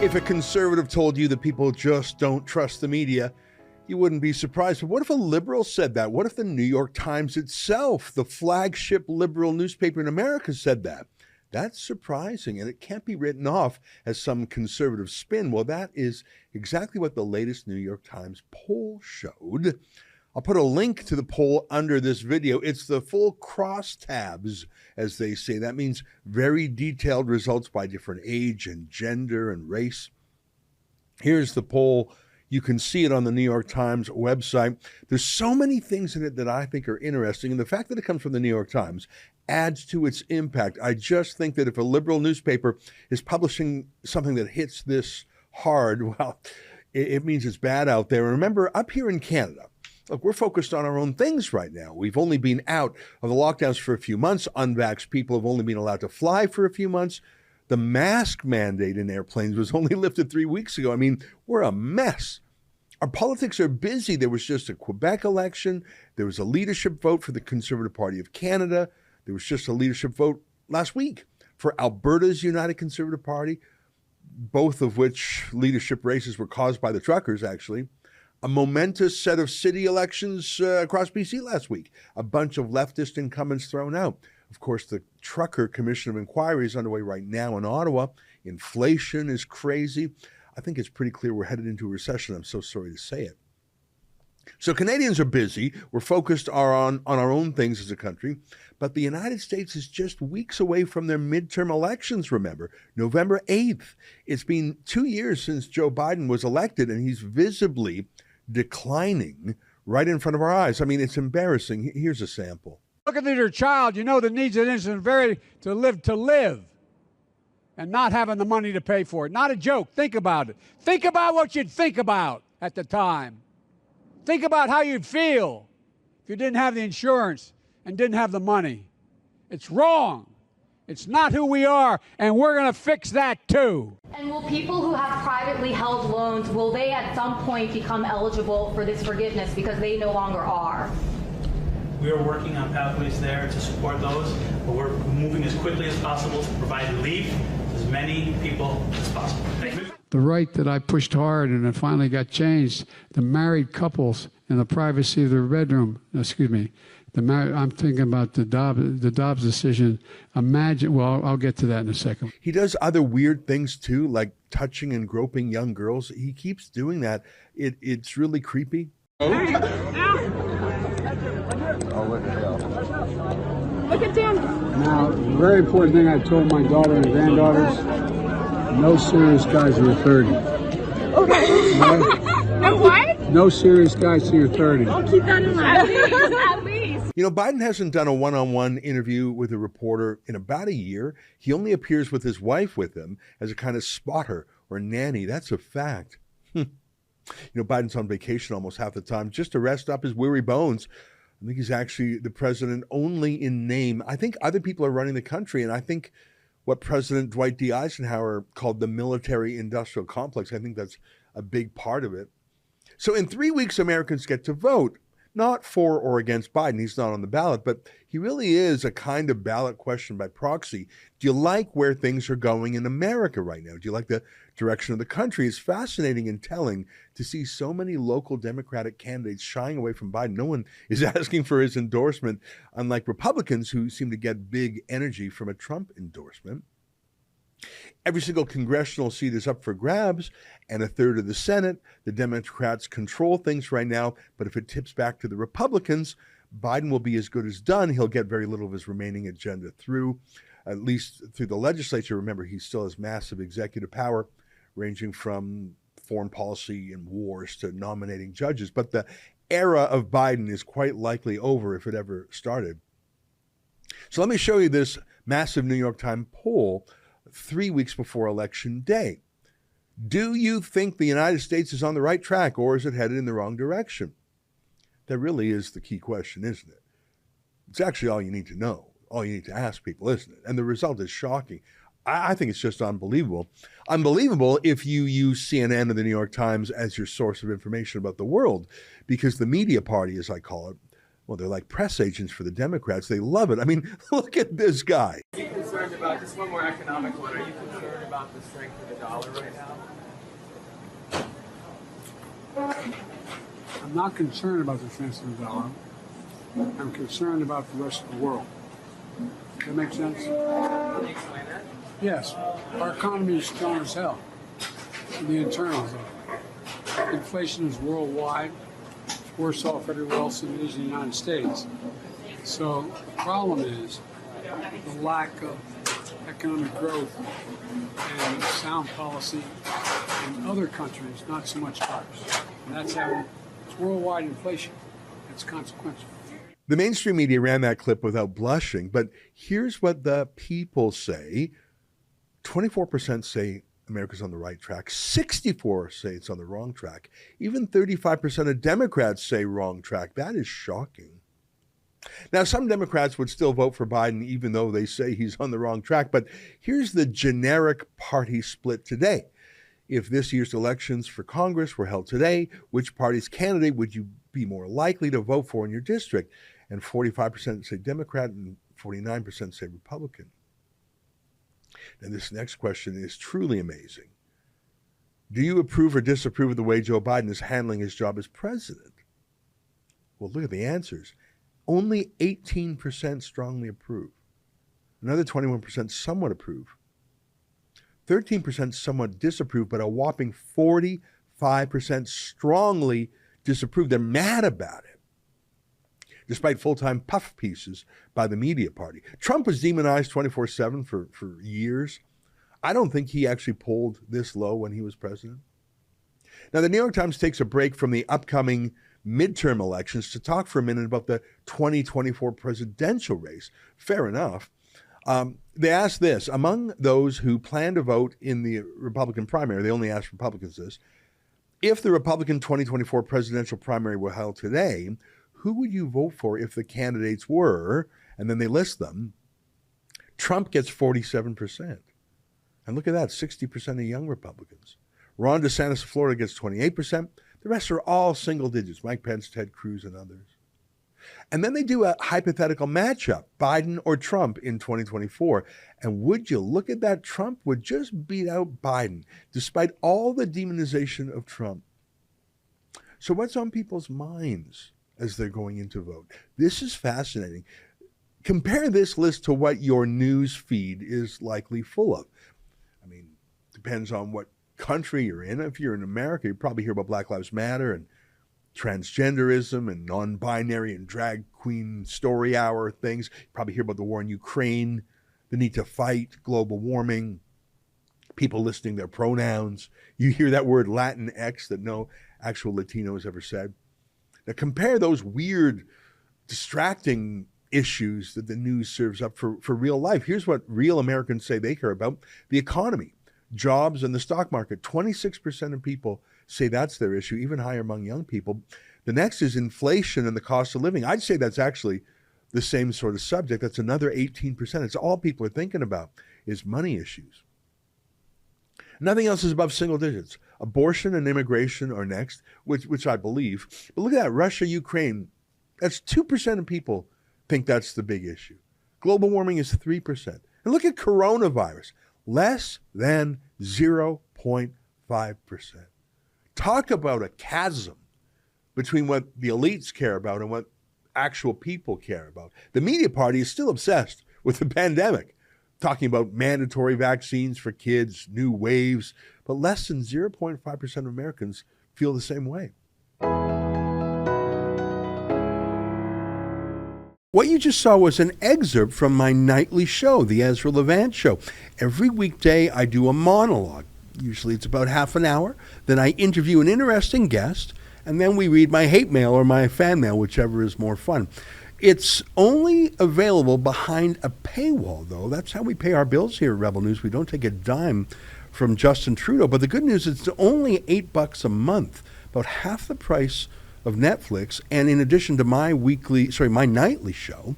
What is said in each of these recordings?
If a conservative told you that people just don't trust the media, you wouldn't be surprised. But what if a liberal said that? What if the New York Times itself, the flagship liberal newspaper in America, said that? That's surprising, and it can't be written off as some conservative spin. Well, that is exactly what the latest New York Times poll showed. I'll put a link to the poll under this video. It's the full crosstabs, as they say. That means very detailed results by different age and gender and race. Here's the poll. You can see it on the New York Times website. There's so many things in it that I think are interesting, and the fact that it comes from the New York Times adds to its impact. I just think that if a liberal newspaper is publishing something that hits this hard, well, it means it's bad out there. And remember, up here in Canada, look, we're focused on our own things right now. We've only been out of the lockdowns for a few months. Unvaxxed people have only been allowed to fly for a few months. The mask mandate in airplanes was only lifted 3 weeks ago. I mean, we're a mess. Our politics are busy. There was just a Quebec election. There was a leadership vote for the Conservative Party of Canada. There was just a leadership vote last week for Alberta's United Conservative Party, both of which leadership races were caused by the truckers, actually. A momentous set of city elections across BC last week. A bunch of leftist incumbents thrown out. Of course, the Trucker Commission of Inquiry is underway right now in Ottawa. Inflation is crazy. I think it's pretty clear we're headed into a recession. I'm so sorry to say it. So Canadians are busy. We're focused on our own things as a country. But the United States is just weeks away from their midterm elections, remember, November 8th. It's been 2 years since Joe Biden was elected, and he's visibly declining right in front of our eyes. I mean, it's embarrassing. Here's a sample. Looking at your child, you know the needs of innocent to live, and not having the money to pay for it. Not a joke. Think about it. Think about what you'd think about at the time. Think about how you'd feel if you didn't have the insurance and didn't have the money. It's wrong. It's not who we are, and we're going to fix that too. And will people who have privately held loans, will they at some point become eligible for this forgiveness because they no longer are? We are working on pathways there to support those, but we're moving as quickly as possible to provide relief to as many people as possible. The right that I pushed hard and it finally got changed, the married couples in the privacy of their bedroom, I'm thinking about the Dobbs decision. Imagine, well, I'll get to that in a second. He does other weird things too, like touching and groping young girls. He keeps doing that. It's really creepy. Look at Dan. Now, the very important thing I told my daughter and granddaughters, no serious guys till you're 30. Okay. No what? No serious guys till you're 30. I'll keep that in mind. At least. You know, Biden hasn't done a one-on-one interview with a reporter in about a year. He only appears with his wife with him as a kind of spotter or nanny. That's a fact. You know, Biden's on vacation almost half the time just to rest up his weary bones. I think he's actually the president only in name. I think other people are running the country, and I think what President Dwight D. Eisenhower called the military-industrial complex, I think that's a big part of it. So in 3 weeks, Americans get to vote, not for or against Biden. He's not on the ballot, but he really is a kind of ballot question by proxy. Do you like where things are going in America right now? Do you like the direction of the country? It's fascinating and telling to see so many local Democratic candidates shying away from Biden. No one is asking for his endorsement, unlike Republicans who seem to get big energy from a Trump endorsement. Every single congressional seat is up for grabs, and a third of the Senate. The Democrats control things right now, but if it tips back to the Republicans, Biden will be as good as done. He'll get very little of his remaining agenda through, at least through the legislature. Remember, he still has massive executive power, ranging from foreign policy and wars to nominating judges. But the era of Biden is quite likely over if it ever started. So let me show you this massive New York Times poll 3 weeks before Election Day. Do you think the United States is on the right track, or is it headed in the wrong direction? That really is the key question, isn't it? It's actually all you need to know, all you need to ask people, isn't it? And the result is shocking. I think it's just unbelievable. Unbelievable if you use CNN or the New York Times as your source of information about the world, because the media party, as I call it, well, they're like press agents for the Democrats. They love it. I mean, look at this guy. Are you concerned about, just one more economic one, are you concerned about the strength of the dollar right now? I'm not concerned about the strength of the dollar. I'm concerned about the rest of the world. Does that make sense? Can you explain that? Yes. Our economy is strong as hell. The internals of it. Inflation is worldwide. It's worse off everywhere else than it is in the United States. So the problem is the lack of economic growth and sound policy in other countries, not so much ours. And that's how it's worldwide inflation. It's consequential. The mainstream media ran that clip without blushing, but here's what the people say. 24% say America's on the right track. 64% say it's on the wrong track. Even 35% of Democrats say wrong track. That is shocking. Now, some Democrats would still vote for Biden even though they say he's on the wrong track, but here's the generic party split today. If this year's elections for Congress were held today, which party's candidate would you be more likely to vote for in your district? And 45% say Democrat and 49% say Republican. And this next question is truly amazing. Do you approve or disapprove of the way Joe Biden is handling his job as president? Well, look at the answers. Only 18% strongly approve. Another 21% somewhat approve. 13% somewhat disapprove, but a whopping 45% strongly disapprove. They're mad about it, despite full-time puff pieces by the media party. Trump was demonized 24/7 for years. I don't think he actually polled this low when he was president. Now, the New York Times takes a break from the upcoming midterm elections to talk for a minute about the 2024 presidential race. Fair enough. They asked this, among those who plan to vote in the Republican primary, they only asked Republicans this, if the Republican 2024 presidential primary were held today, who would you vote for if the candidates were, and then they list them. Trump gets 47%. And look at that, 60% of young Republicans. Ron DeSantis of Florida gets 28%. The rest are all single digits, Mike Pence, Ted Cruz, and others. And then they do a hypothetical matchup, Biden or Trump in 2024. And would you look at that, Trump would just beat out Biden, despite all the demonization of Trump. So what's on people's minds as they're going into vote? This is fascinating. Compare this list to what your news feed is likely full of. I mean, depends on what country you're in. If you're in America, you probably hear about Black Lives Matter and transgenderism and non-binary and drag queen story hour things. You probably hear about the war in Ukraine, the need to fight, global warming, people listing their pronouns. You hear that word Latinx that no actual Latino has ever said. Now compare those weird, distracting issues that the news serves up for real life. Here's what real Americans say they care about: the economy, jobs, and the stock market. 26% of people say that's their issue, even higher among young people. The next is inflation and the cost of living. I'd say that's actually the same sort of subject. That's another 18%. It's all people are thinking about is money issues. Nothing else is above single digits. Abortion and immigration are next, which I believe. But look at that, Russia, Ukraine. That's 2% of people think that's the big issue. Global warming is 3%. And look at coronavirus, less than 0.5%. Talk about a chasm between what the elites care about and what actual people care about. The media party is still obsessed with the pandemic, talking about mandatory vaccines for kids, new waves, but less than 0.5% of Americans feel the same way. What you just saw was an excerpt from my nightly show, the Ezra Levant Show. Every weekday I do a monologue. Usually it's about half an hour. Then I interview an interesting guest, and then we read my hate mail or my fan mail, whichever is more fun. It's only available behind a paywall, though. That's how we pay our bills here at Rebel News. We don't take a dime from Justin Trudeau. But the good news is it's only $8 a month, about half the price of Netflix. And in addition to my nightly show,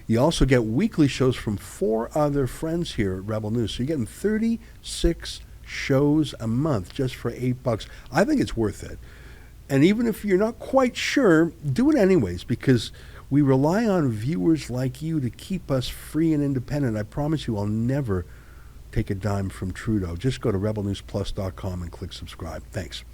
you also get weekly shows from 4 other friends here at Rebel News. So you're getting 36 shows a month just for $8. I think it's worth it. And even if you're not quite sure, do it anyways, because we rely on viewers like you to keep us free and independent. I promise you I'll never take a dime from Trudeau. Just go to rebelnewsplus.com and click subscribe. Thanks.